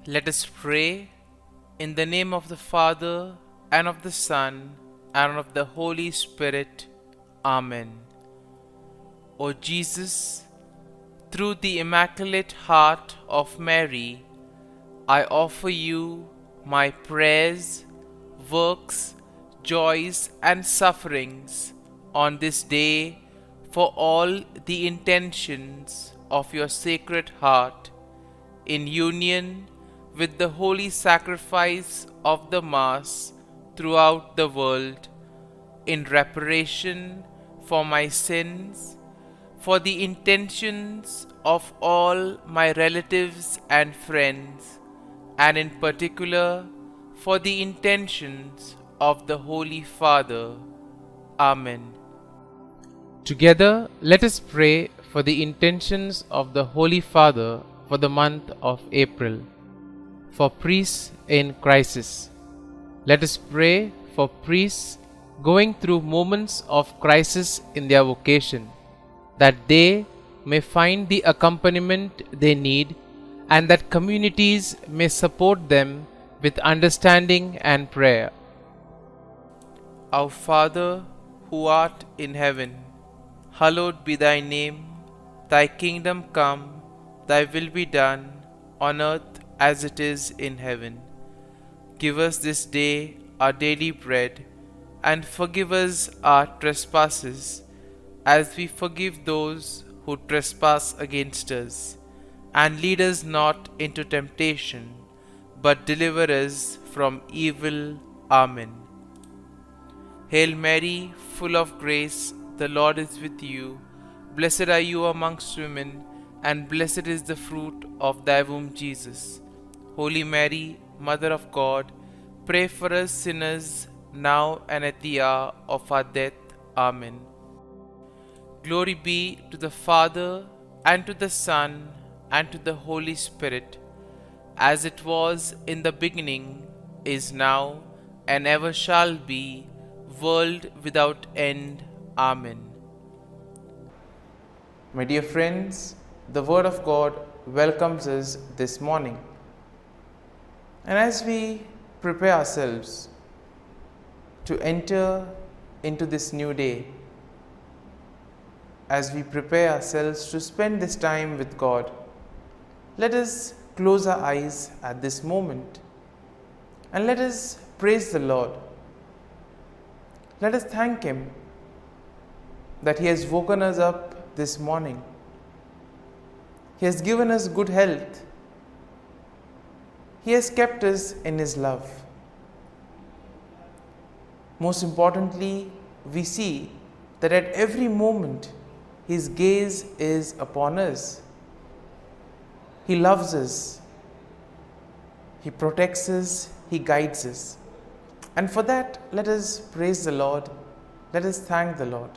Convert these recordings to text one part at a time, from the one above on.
Let us pray in the name of the Father, and of the Son, and of the Holy Spirit. Amen. O Jesus, through the Immaculate Heart of Mary, I offer you my prayers, works, joys, and sufferings on this day for all the intentions of your Sacred Heart, in union with the holy sacrifice of the Mass throughout the world, in reparation for my sins, for the intentions of all my relatives and friends, and in particular for the intentions of the Holy Father. Amen. Together, let us pray for the intentions of the Holy Father for the month of April. For priests in crisis. Let us pray for priests going through moments of crisis in their vocation, that they may find the accompaniment they need, and that communities may support them with understanding and prayer. Our Father, who art in heaven, hallowed be thy name. Thy kingdom come, thy will be done, on earth as it is in heaven. Give us this day our daily bread, and forgive us our trespasses, as we forgive those who trespass against us. And lead us not into temptation, but deliver us from evil. Amen. Hail Mary, full of grace, the Lord is with you. Blessed are you amongst women, and blessed is the fruit of thy womb, Jesus. Holy Mary, Mother of God, pray for us sinners, now and at the hour of our death. Amen. Glory be to the Father, and to the Son, and to the Holy Spirit, as it was in the beginning, is now, and ever shall be, world without end. Amen. My dear friends, the Word of God welcomes us this morning. And as we prepare ourselves to enter into this new day, as we prepare ourselves to spend this time with God, let us close our eyes at this moment and let us praise the Lord. Let us thank Him that He has woken us up this morning. He has given us good health. He has kept us in His love. Most importantly, we see that at every moment His gaze is upon us. He loves us. He protects us. He guides us. And for that, let us praise the Lord. Let us thank the Lord.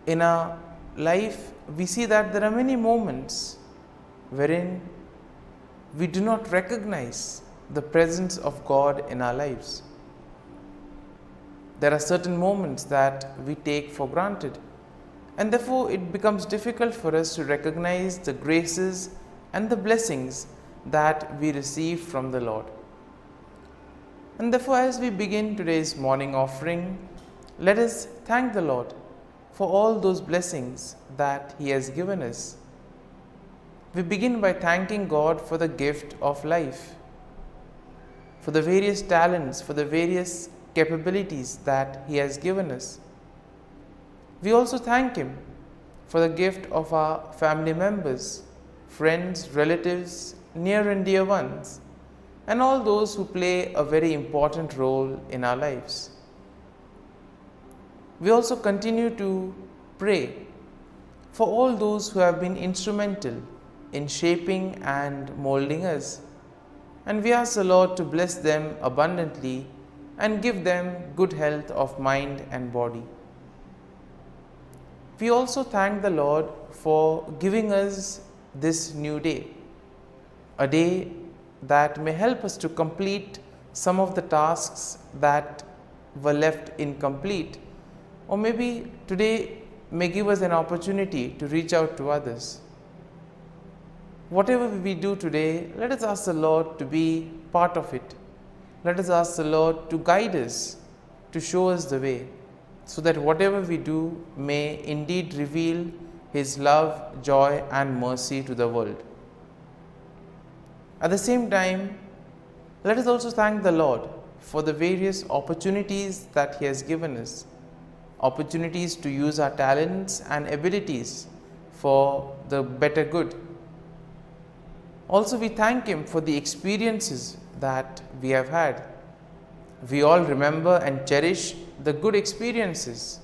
In our life, we see that there are many moments wherein we do not recognize the presence of God in our lives. There are certain moments that we take for granted, and therefore it becomes difficult for us to recognize the graces and the blessings that we receive from the Lord. And therefore, as we begin today's morning offering, let us thank the Lord for all those blessings that He has given us. We begin by thanking God for the gift of life, for the various talents, for the various capabilities that He has given us. We also thank Him for the gift of our family members, friends, relatives, near and dear ones, and all those who play a very important role in our lives. We also continue to pray for all those who have been instrumental in shaping and molding us, and we ask the Lord to bless them abundantly and give them good health of mind and body. We also thank the Lord for giving us this new day, a day that may help us to complete some of the tasks that were left incomplete, or maybe today may give us an opportunity to reach out to others. Whatever we do today, let us ask the Lord to be part of it. Let us ask the Lord to guide us, to show us the way, so that whatever we do may indeed reveal His love, joy and mercy to the world. At the same time, let us also thank the Lord for the various opportunities that He has given us, opportunities to use our talents and abilities for the better good. Also, we thank Him for the experiences that we have had. We all remember and cherish the good experiences,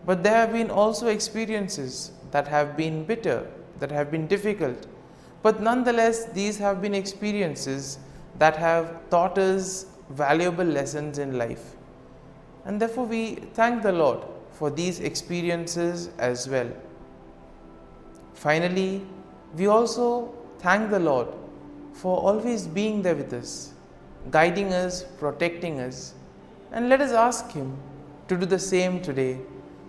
but there have been also experiences that have been bitter, that have been difficult, but nonetheless these have been experiences that have taught us valuable lessons in life, and therefore we thank the Lord for these experiences as well. Finally, we also thank the Lord for always being there with us, guiding us, protecting us, and let us ask Him to do the same today,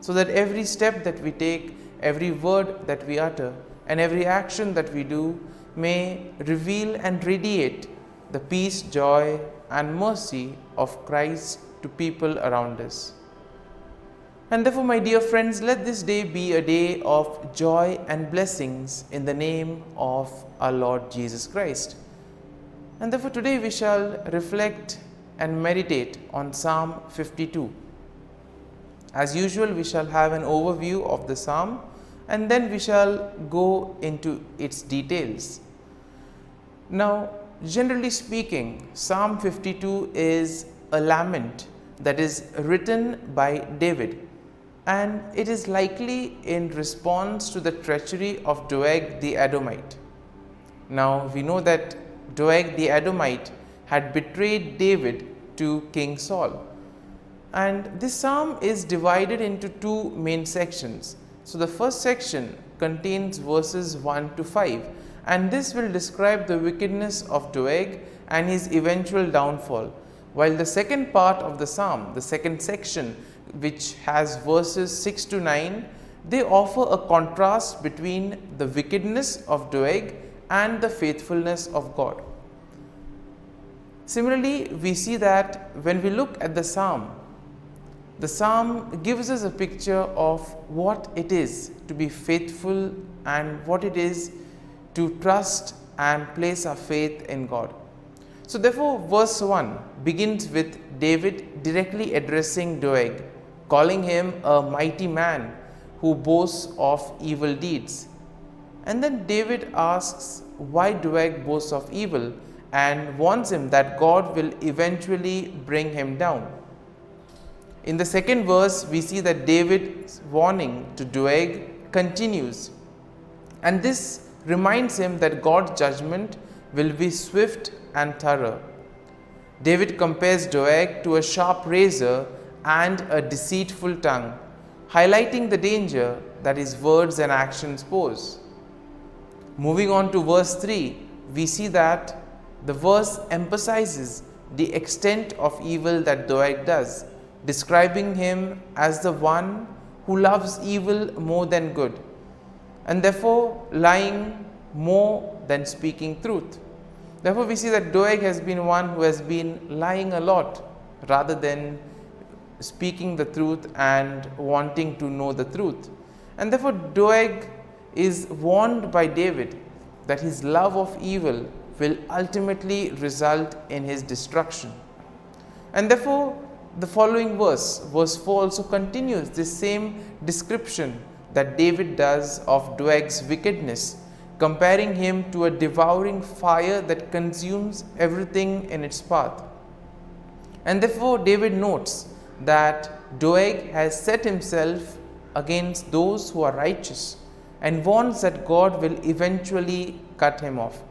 so that every step that we take, every word that we utter, and every action that we do may reveal and radiate the peace, joy and mercy of Christ to people around us. And therefore, my dear friends, let this day be a day of joy and blessings in the name of our Lord Jesus Christ. And therefore, today we shall reflect and meditate on Psalm 52. As usual, we shall have an overview of the psalm and then we shall go into its details. Now, generally speaking, Psalm 52 is a lament that is written by David, and it is likely in response to the treachery of Doeg the Edomite. Now, we know that Doeg the Edomite had betrayed David to King Saul, and this psalm is divided into two main sections. So, the first section contains verses 1 to 5, and this will describe the wickedness of Doeg and his eventual downfall, while the second part of the psalm, the second section, which has verses 6 to 9, they offer a contrast between the wickedness of Doeg and the faithfulness of God. Similarly, we see that when we look at the psalm gives us a picture of what it is to be faithful and what it is to trust and place our faith in God. So therefore, verse 1 begins with David directly addressing Doeg, calling him a mighty man who boasts of evil deeds. And then David asks why Doeg boasts of evil and warns him that God will eventually bring him down. In the second verse, we see that David's warning to Doeg continues, and this reminds him that God's judgment will be swift and thorough. David compares Doeg to a sharp razor and a deceitful tongue, highlighting the danger that his words and actions pose. Moving on to verse 3, we see that the verse emphasizes the extent of evil that Doeg does, describing him as the one who loves evil more than good, and therefore lying more than speaking truth. Therefore, we see that Doeg has been one who has been lying a lot rather than speaking the truth and wanting to know the truth. And therefore, Doeg is warned by David that his love of evil will ultimately result in his destruction. And therefore, the following verse 4 also continues this same description that David does of Doeg's wickedness, comparing him to a devouring fire that consumes everything in its path. And therefore, David notes that Doeg has set himself against those who are righteous and warns that God will eventually cut him off.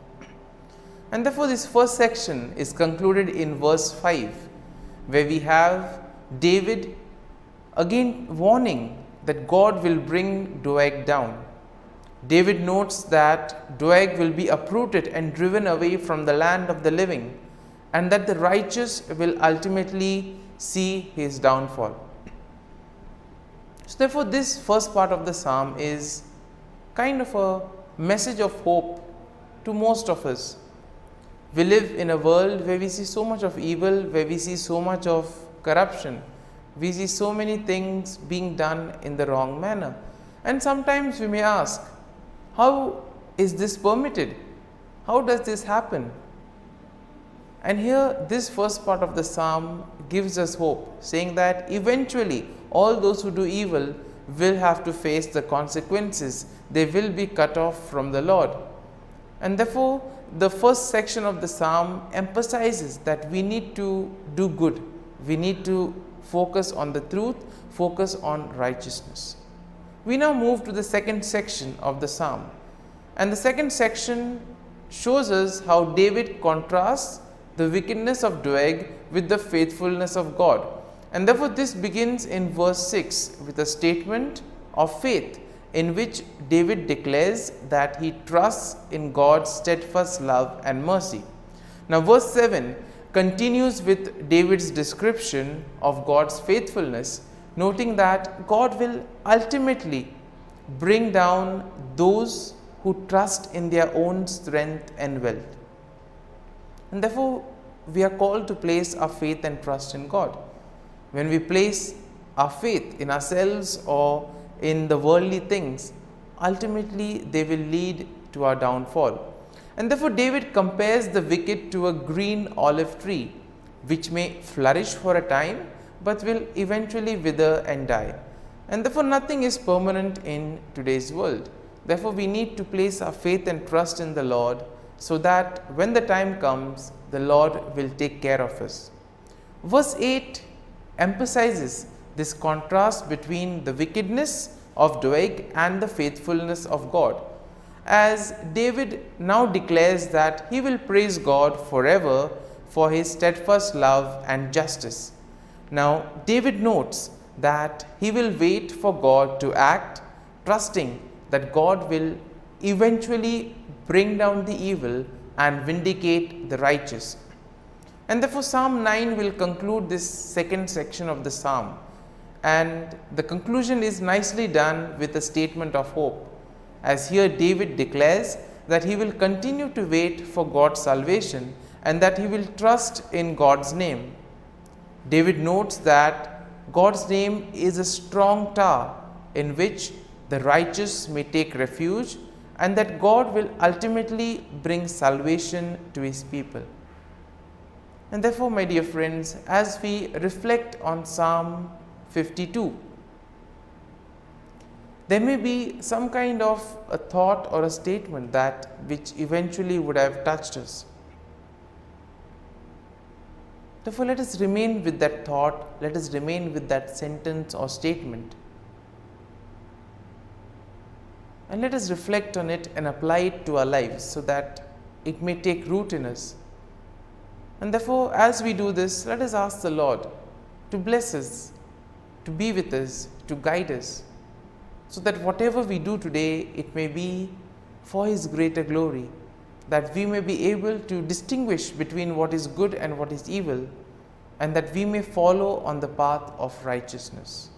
And therefore, this first section is concluded in verse 5, where we have David again warning that God will bring Doeg down. David notes that Doeg will be uprooted and driven away from the land of the living, and that the righteous will ultimately see his downfall. So therefore, this first part of the psalm is kind of a message of hope to most of us. We live in a world where we see so much of evil, where we see so much of corruption. We see so many things being done in the wrong manner. And sometimes we may ask, how is this permitted? How does this happen? And here, this first part of the psalm gives us hope, saying that eventually all those who do evil will have to face the consequences. They will be cut off from the Lord. And therefore, the first section of the psalm emphasizes that we need to do good. We need to focus on the truth, focus on righteousness. We now move to the second section of the psalm. And the second section shows us how David contrasts the wickedness of Doeg with the faithfulness of God. And therefore, this begins in verse 6 with a statement of faith in which David declares that he trusts in God's steadfast love and mercy. Now, verse 7 continues with David's description of God's faithfulness, noting that God will ultimately bring down those who trust in their own strength and wealth. And therefore, we are called to place our faith and trust in God. When we place our faith in ourselves or in the worldly things, ultimately they will lead to our downfall. And therefore, David compares the wicked to a green olive tree, which may flourish for a time, but will eventually wither and die. And therefore, nothing is permanent in today's world. Therefore, we need to place our faith and trust in the Lord, so that when the time comes, the Lord will take care of us. Verse 8 emphasizes this contrast between the wickedness of Doeg and the faithfulness of God, as David now declares that he will praise God forever for his steadfast love and justice. Now, David notes that he will wait for God to act, trusting that God will eventually bring down the evil and vindicate the righteous. And therefore, Psalm 9 will conclude this second section of the psalm. And the conclusion is nicely done with a statement of hope, as here David declares that he will continue to wait for God's salvation and that he will trust in God's name. David notes that God's name is a strong tower in which the righteous may take refuge, and that God will ultimately bring salvation to his people. And therefore, my dear friends, as we reflect on Psalm 52, there may be some kind of a thought or a statement that which eventually would have touched us. Therefore, let us remain with that thought, let us remain with that sentence or statement, and let us reflect on it and apply it to our lives so that it may take root in us. And therefore, as we do this, let us ask the Lord to bless us, to be with us, to guide us, so that whatever we do today, it may be for his greater glory, that we may be able to distinguish between what is good and what is evil, and that we may follow on the path of righteousness.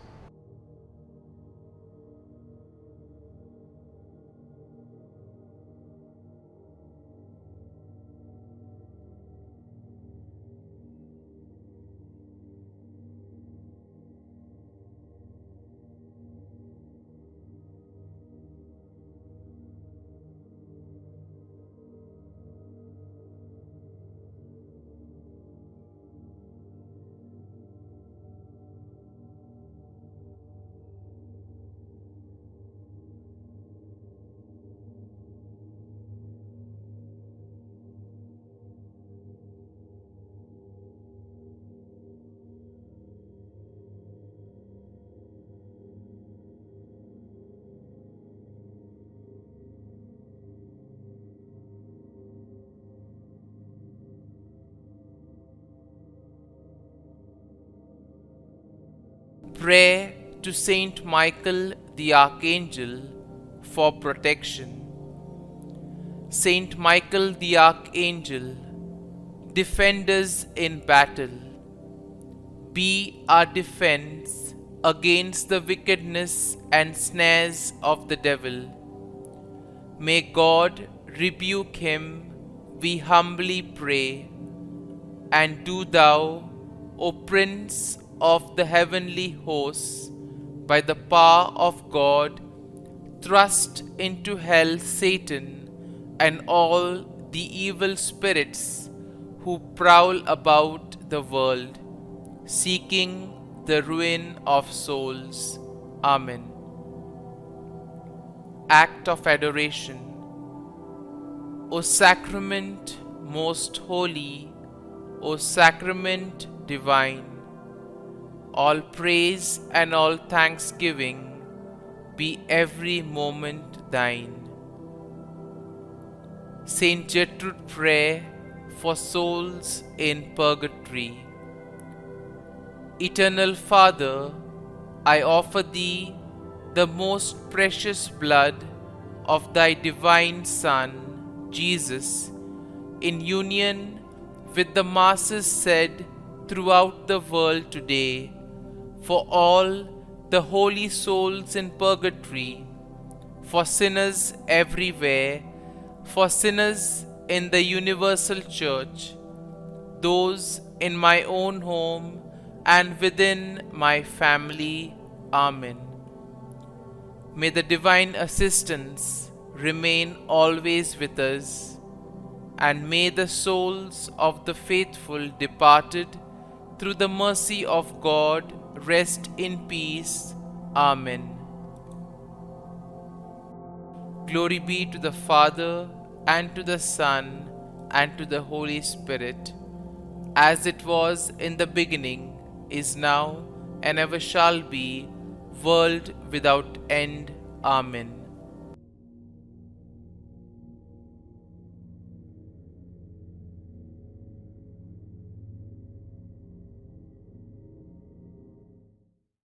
Prayer to Saint Michael the Archangel for protection. Saint Michael the Archangel, defend us in battle. Be our defense against the wickedness and snares of the devil. May God rebuke him, we humbly pray. And do thou, O Prince of the heavenly hosts, by the power of God, thrust into hell Satan and all the evil spirits who prowl about the world, seeking the ruin of souls. Amen. Act of Adoration. O Sacrament most holy, O Sacrament divine, all praise and all thanksgiving be every moment thine. Saint Gertrude Prayer for Souls in Purgatory. Eternal Father, I offer Thee the most precious blood of Thy divine Son, Jesus, in union with the masses said throughout the world today, for all the holy souls in purgatory, for sinners everywhere, for sinners in the universal church, those in my own home and within my family. Amen. May the divine assistance remain always with us, and may the souls of the faithful departed through the mercy of God rest in peace. Amen. Glory be to the Father, and to the Son, and to the Holy Spirit, as it was in the beginning, is now, and ever shall be, world without end. Amen.